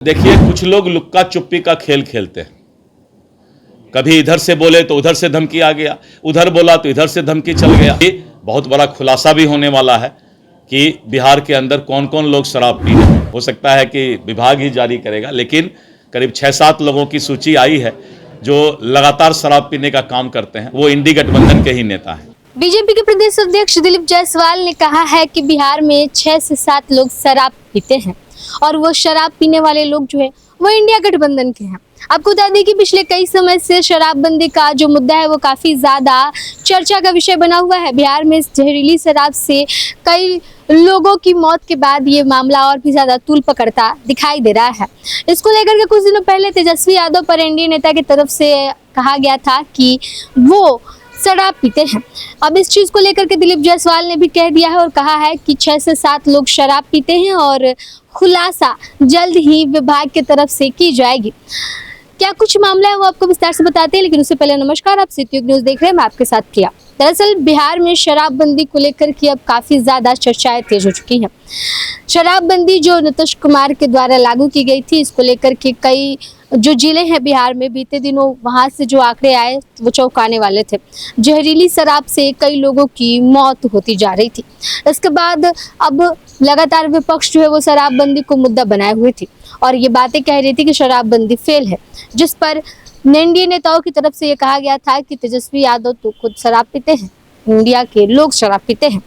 देखिए, कुछ लोग लुक्का चुप्पी का खेल खेलते हैं। कभी इधर से बोले तो उधर से धमकी आ गया, उधर बोला तो इधर से धमकी चल गया। बहुत बड़ा खुलासा भी होने वाला है कि बिहार के अंदर कौन कौन लोग शराब पी रहे हैं। हो सकता है कि विभाग ही जारी करेगा, लेकिन करीब 6-7 लोगों की सूची आई है जो लगातार शराब पीने का काम करते हैं। वो इंडी गठबंधन के ही नेता हैं। बीजेपी के प्रदेश अध्यक्ष दिलीप जायसवाल ने कहा है कि बिहार में 6 से 7 लोग शराब पीते हैं और वो शराब पीने वाले लोग जो है वो इंडिया गठबंधन के हैं। आपको बता दें कि पिछले कई समय से शराबबंदी का जो मुद्दा है वो काफी ज्यादा चर्चा का विषय बना हुआ है। बिहार में जहरीली शराब से कई लोगों की मौत के बाद ये मामला और भी ज्यादा तूल पकड़ता दिखाई दे रहा है। इसको लेकर के कुछ दिनों पहले तेजस्वी यादव पर एनडीए नेता की तरफ से कहा गया था कि वो शराब पीते हैं। अब इस चीज को लेकर के दिलीप जायसवाल ने भी कह दिया है और कहा है कि 6 से 7 लोग शराब पीते हैं और खुलासा जल्द ही विभाग की तरफ से की जाएगी। क्या कुछ मामला है वो आपको विस्तार से बताते हैं, लेकिन उससे पहले नमस्कार, आप सिटी न्यूज देख रहे हैं, मैं आपके साथ प्रिया। दरअसल बिहार में शराबबंदी को लेकर के अब काफी ज्यादा चर्चाएं तेज हो चुकी हैं। शराबबंदी जो नीतीश कुमार के द्वारा लागू की गई थी, इसको लेकर के कई जो जिले हैं बिहार में, बीते दिनों वहां से जो आंकड़े आए वो चौंकाने वाले थे। जहरीली शराब से कई लोगों की मौत होती जा रही थी। इसके बाद अब लगातार विपक्ष जो है वो शराबबंदी को मुद्दा बनाए हुए थी और ये बातें कह रही थी कि शराबबंदी फेल है, जिस पर एनडीए नेताओं की तरफ से ये कहा गया था कि तेजस्वी यादव तो खुद शराब पीते हैं, इंडिया के लोग शराब पीते हैं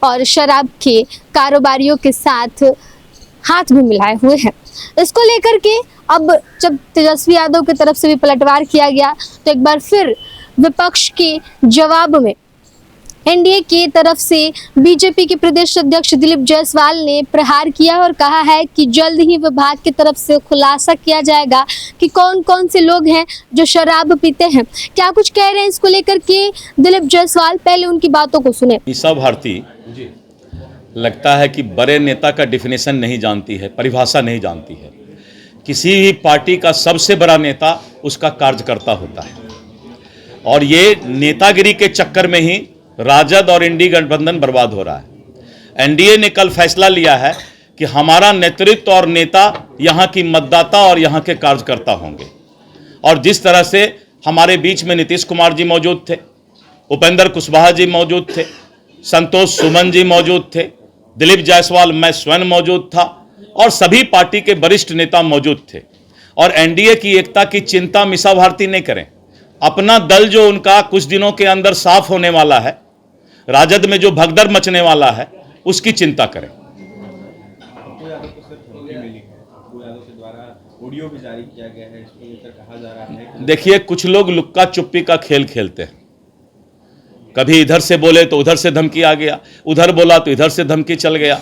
और शराब के कारोबारियों के साथ हाथ भी मिलाए हुए हैं। इसको लेकर के अब जब तेजस्वी यादव की तरफ से भी पलटवार किया गया तो एक बार फिर विपक्ष के जवाब में एनडीए की तरफ से बीजेपी के प्रदेश अध्यक्ष दिलीप जायसवाल ने प्रहार किया और कहा है कि जल्द ही विभाग की तरफ से खुलासा किया जाएगा कि कौन कौन से लोग हैं जो शराब पीते हैं। क्या कुछ कह रहे हैं इसको लेकर के दिलीप जायसवाल, पहले उनकी बातों को सुने। मीसा भारती लगता है कि बड़े नेता का डिफिनेशन नहीं जानती है, परिभाषा नहीं जानती है। किसी भी पार्टी का सबसे बड़ा नेता उसका कार्यकर्ता होता है और ये नेतागिरी के चक्कर में ही राजद और इंडी गठबंधन बर्बाद हो रहा है। एनडीए ने कल फैसला लिया है कि हमारा नेतृत्व और नेता यहाँ की मतदाता और यहाँ के कार्यकर्ता होंगे। और जिस तरह से हमारे बीच में नीतीश कुमार जी मौजूद थे, उपेंद्र कुशवाहा जी मौजूद थे, संतोष सुमन जी मौजूद थे, दिलीप जायसवाल, मैं स्वयं मौजूद था और सभी पार्टी के वरिष्ठ नेता मौजूद थे। और एनडीए की एकता की चिंता मीसा भारती नहीं करें। अपना दल जो उनका कुछ दिनों के अंदर साफ होने वाला है, राजद में जो भगदड़ मचने वाला है, उसकी चिंता करें। ऑडियो भी जारी किया गया है, इसको लेकर कहा जा रहा है। देखिए, कुछ लोग लुक्का चुप्पी का खेल खेलते हैं। कभी इधर से बोले तो उधर से धमकी आ गया, उधर बोला तो इधर से धमकी चल गया।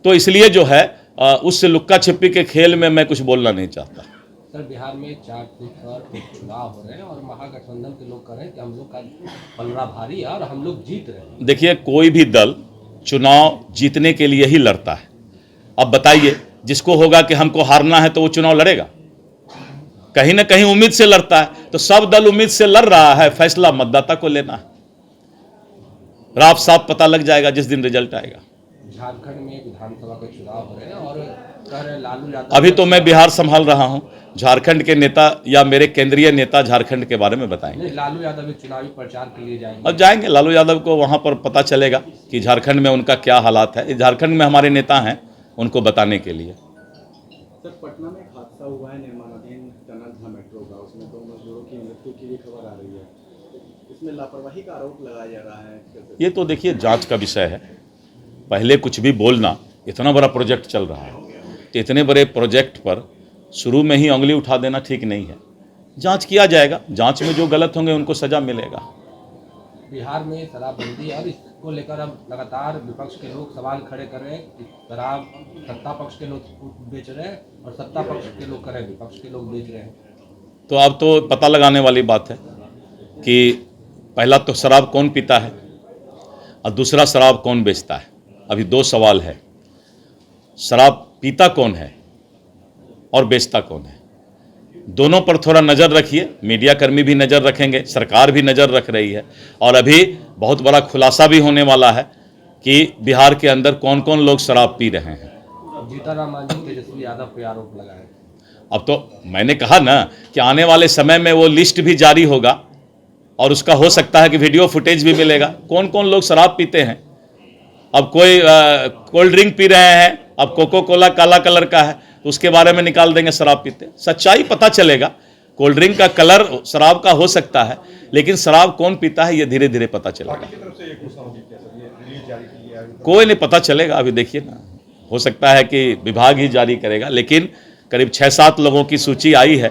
तो इसलिए जो है उस लुक्का छिप्पी के खेल में मैं कुछ बोलना नहीं चाहता। सर, बिहार में 4 सीट पर चुनाव हो रहे हैं और महागठबंधन के लोग कह रहे हैं कि हम लोग का पलड़ा भारी है और हम लोग जीत रहे हैं। देखिए, कोई भी दल चुनाव जीतने के लिए ही लड़ता है। अब बताइए, जिसको होगा कि हमको हारना है तो वो चुनाव लड़ेगा, कहीं ना कहीं उम्मीद से लड़ता है। तो सब दल उम्मीद से लड़ रहा है, फैसला मतदाता को लेना है। राफ साफ पता लग जाएगा जिस दिन रिजल्ट आएगा। झारखंड में विधानसभा के चुनाव हो रहे हैं और कह रहे लालू यादव। अभी तो मैं बिहार संभाल रहा हूं, झारखंड के नेता या मेरे केंद्रीय नेता झारखंड के बारे में बताएंगे। नहीं, लालू यादव चुनावी प्रचार के लिए जाएंगे। अब जाएंगे, लालू यादव को वहां पर पता चलेगा कि झारखंड में उनका क्या हालात है। झारखंड में हमारे नेता हैं, उनको बताने के लिए। सर, पटना में एक हादसा हुआ है निर्माणाधीन टनल था मेट्रो का, उसमें 2 मजदूरों की मृत्यु की भी खबर आ रही है। इसमें लापरवाही का आरोप लगाया जा रहा है। ये तो देखिए जांच का विषय है। पहले कुछ भी बोलना, इतना बड़ा प्रोजेक्ट चल रहा है तो इतने बड़े प्रोजेक्ट पर शुरू में ही उंगली उठा देना ठीक नहीं है। जांच किया जाएगा, जांच में जो गलत होंगे उनको सजा मिलेगा। बिहार में शराबबंदी और इसको लेकर अब लगातार विपक्ष के लोग सवाल खड़े कर रहे हैं कि शराब सत्ता पक्ष के लोग बेच रहे हैं और सत्ता पक्ष के लोग कर रहे हैं, विपक्ष के लोग बेच रहे हैं। तो अब तो पता लगाने वाली बात है कि पहला तो शराब कौन पीता है और दूसरा शराब कौन बेचता है। अभी 2 सवाल है, शराब पीता कौन है और बेचता कौन है। दोनों पर थोड़ा नज़र रखिए, मीडिया कर्मी भी नज़र रखेंगे, सरकार भी नज़र रख रही है। और अभी बहुत बड़ा खुलासा भी होने वाला है कि बिहार के अंदर कौन कौन लोग शराब पी रहे हैं। और जीतन राम मांझी तेजस्वी यादव पे आरोप लगाए। अब तो मैंने कहा ना कि आने वाले समय में वो लिस्ट भी जारी होगा और उसका हो सकता है कि वीडियो फुटेज भी मिलेगा, कौन कौन लोग शराब पीते हैं। अब कोई कोल्ड ड्रिंक पी रहे हैं, अब कोको कोला काला कलर का है तो उसके बारे में निकाल देंगे शराब पीते। सच्चाई पता चलेगा। कोल्ड ड्रिंक का कलर शराब का हो सकता है, लेकिन शराब कौन पीता है ये धीरे धीरे पता चलेगा। कोई नहीं, पता चलेगा। अभी देखिए ना, हो सकता है कि विभाग ही जारी करेगा, लेकिन करीब 6-7 लोगों की सूची आई है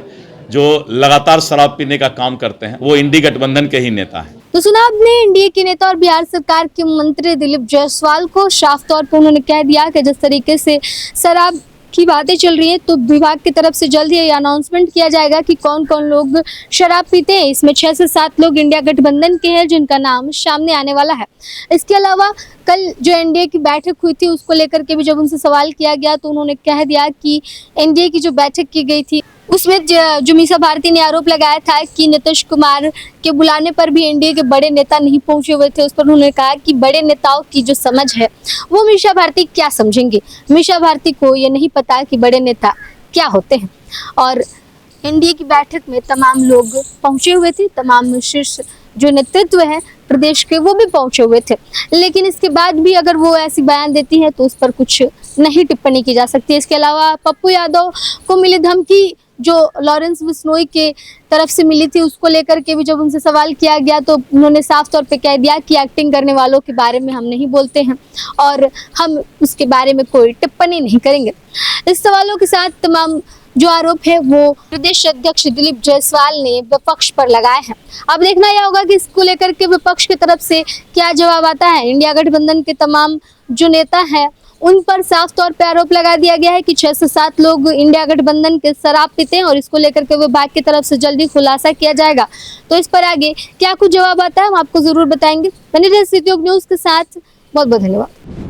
जो लगातार शराब पीने का काम करते हैं। वो इंडी गठबंधन के ही नेता हैं। तो सुना आपने एनडीए के नेता और बिहार सरकार के मंत्री दिलीप जायसवाल को। साफ तौर पर उन्होंने कह दिया कि जिस तरीके से शराब की बातें चल रही है तो विभाग की तरफ से जल्द ही अनाउंसमेंट किया जाएगा कि कौन कौन लोग शराब पीते हैं। इसमें 6 से 7 लोग इंडिया गठबंधन के हैं जिनका नाम सामने आने वाला है। इसके अलावा कल जो एनडीए की बैठक हुई थी उसको लेकर के भी जब उनसे सवाल किया गया तो उन्होंने कह दिया कि एनडीए की जो बैठक की गई थी उसमें जो मीसा भारती ने आरोप लगाया था कि नीतीश कुमार के बुलाने पर भी एनडीए के बड़े नेता नहीं पहुंचे हुए थे। उस पर उन्होंने कहा कि बड़े नेताओं की जो समझ है वो मीसा भारती क्या समझेंगे। मीसा भारती को ये नहीं पता कि बड़े नेता क्या होते हैं। और एनडीए की बैठक में तमाम लोग पहुंचे हुए थे, तमाम शीर्ष जो नेतृत्व है प्रदेश के वो भी पहुंचे हुए थे, लेकिन इसके बाद भी अगर वो ऐसी बयान देती है तो उस पर कुछ नहीं टिप्पणी की जा सकती है। इसके अलावा पप्पू यादव को मिली धमकी जो लॉरेंस बिश्नोई के तरफ से मिली थी उसको लेकर के भी जब उनसे सवाल किया गया तो उन्होंने साफ तौर पे कह दिया कि एक्टिंग करने वालों के बारे में हम नहीं बोलते हैं और हम उसके बारे में कोई टिप्पणी नहीं करेंगे। इस सवालों के साथ तमाम जो आरोप है वो प्रदेश अध्यक्ष दिलीप जायसवाल ने विपक्ष पर लगाए हैं। अब देखना यह होगा कि इसको लेकर के विपक्ष की तरफ से क्या जवाब आता है। इंडिया गठबंधन के तमाम जो नेता हैं उन पर साफ तौर पे आरोप लगा दिया गया है कि 6 से 7 लोग इंडिया गठबंधन के शराब पीते हैं और इसको लेकर के विभाग की तरफ से जल्दी खुलासा किया जाएगा। तो इस पर आगे क्या कुछ जवाब आता है हम आपको जरूर बताएंगे। बने रहिए सिटी न्यूज़ के साथ। बहुत बहुत धन्यवाद।